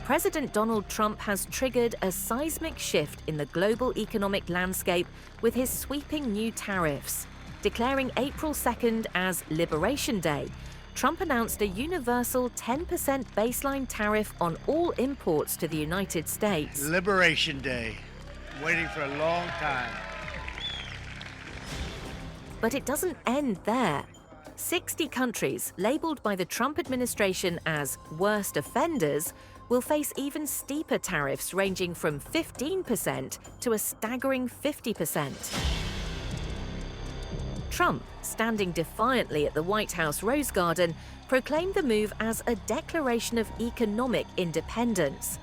President Donald Trump has triggered a seismic shift in the global economic landscape with his sweeping new tariffs. Declaring April 2nd as Liberation Day, Trump announced a universal 10% baseline tariff on all imports to the United States. Liberation Day. Waiting for a long time. But it doesn't end there. 60 countries, labeled by the Trump administration as worst offenders, will face even steeper tariffs ranging from 15% to a staggering 50%. Trump, standing defiantly at the White House Rose Garden, proclaimed the move as a declaration of economic independence.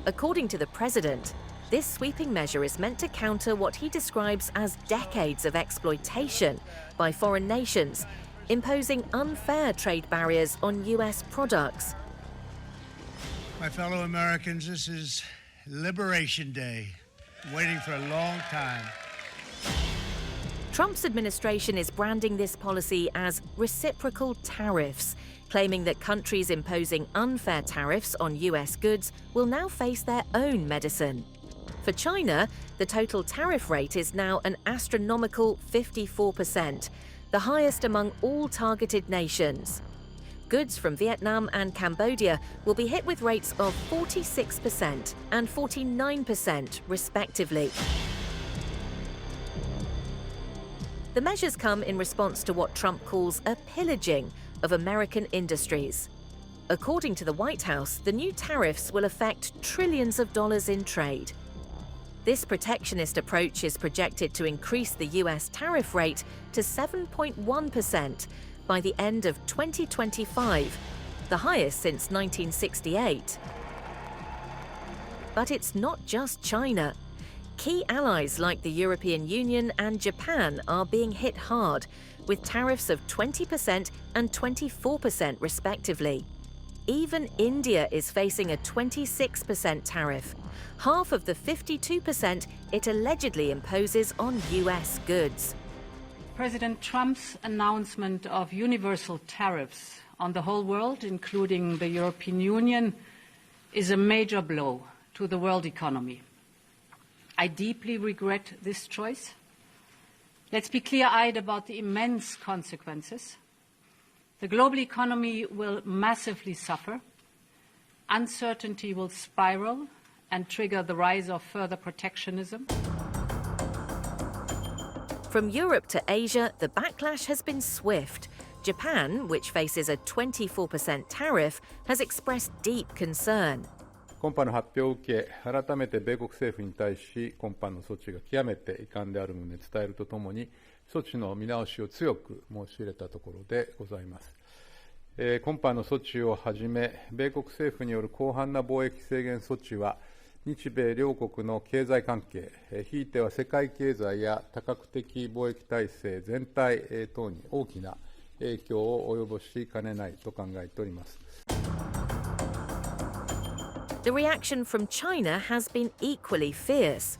According to the president, this sweeping measure is meant to counter what he describes as decades of exploitation by foreign nations, imposing unfair trade barriers on U.S. products. My fellow Americans, this is Liberation Day. Waiting for a long time. Trump's administration is branding this policy as reciprocal tariffs, claiming that countries imposing unfair tariffs on U.S. goods will now face their own medicine. For China, the total tariff rate is now an astronomical 54%, the highest among all targeted nations. Goods from Vietnam and Cambodia will be hit with rates of 46% and 49%, respectively. The measures come in response to what Trump calls a pillaging of American industries. According to the White House, the new tariffs will affect trillions of dollars in trade. This protectionist approach is projected to increase the U.S. tariff rate to 7.1% by the end of 2025, the highest since 1968. But it's not just China. Key allies like the European Union and Japan are being hit hard, with tariffs of 20% and 24% respectively. Even India is facing a 26% tariff, half of the 52% it allegedly imposes on U.S. goods. President Trump's announcement of universal tariffs on the whole world, including the European Union, is a major blow to the world economy. I deeply regret this choice. Let's be clear-eyed about the immense consequences. The global economy will massively suffer. Uncertainty will spiral and trigger the rise of further protectionism. From Europe to Asia, the backlash has been swift. Japan, which faces a 24% tariff, has expressed deep concern. 今般の発表を受け、改めて米国政府に対し、今般の措置が極めて遺憾である旨伝えるとともに、措置の見直しを強く申し入れたところでございます。今般の措置をはじめ、米国政府による広範な貿易制限措置は、日米両国の経済関係、ひいては世界経済や多角的貿易体制全体等に大きな影響を及ぼしかねないと考えております。The reaction from China has been equally fierce.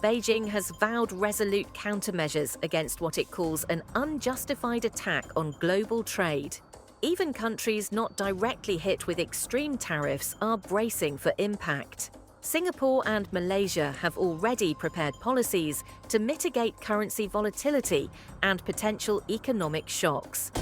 Beijing has vowed resolute countermeasures against what it calls an unjustified attack on global trade. Even countries not directly hit with extreme tariffs are bracing for impact. Singapore and Malaysia have already prepared policies to mitigate currency volatility and potential economic shocks.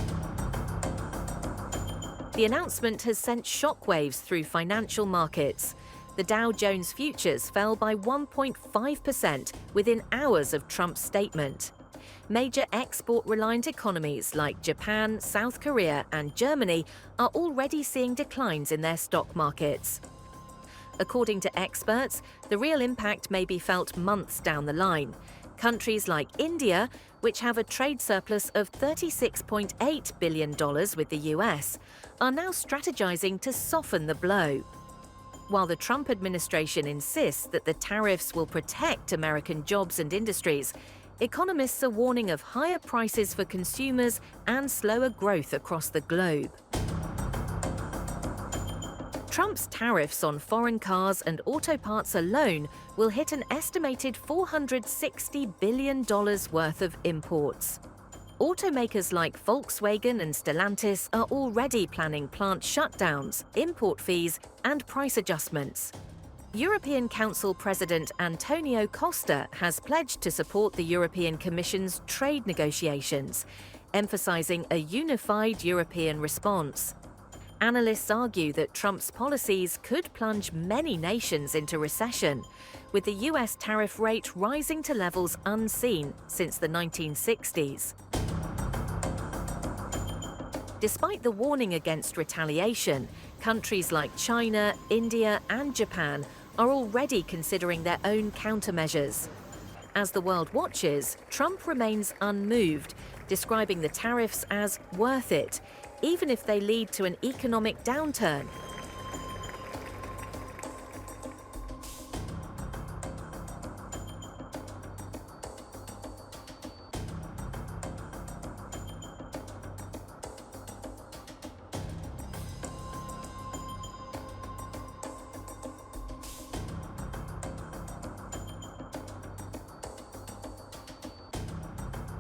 The announcement has sent shockwaves through financial markets. The Dow Jones futures fell by 1.5% within hours of Trump's statement. Major export-reliant economies like Japan, South Korea and Germany are already seeing declines in their stock markets. According to experts, the real impact may be felt months down the line. Countries like India, which have a trade surplus of $36.8 billion with the U.S., are now strategizing to soften the blow. While the Trump administration insists that the tariffs will protect American jobs and industries, economists are warning of higher prices for consumers and slower growth across the globe. Trump's tariffs on foreign cars and auto parts alone will hit an estimated $460 billion worth of imports. Automakers like Volkswagen and Stellantis are already planning plant shutdowns, import fees, and price adjustments. European Council President Antonio Costa has pledged to support the European Commission's trade negotiations, emphasizing a unified European response. Analysts argue that Trump's policies could plunge many nations into recession, with the US tariff rate rising to levels unseen since the 1960s. Despite the warning against retaliation, countries like China, India, and Japan are already considering their own countermeasures. As the world watches, Trump remains unmoved, describing the tariffs as worth it, even if they lead to an economic downturn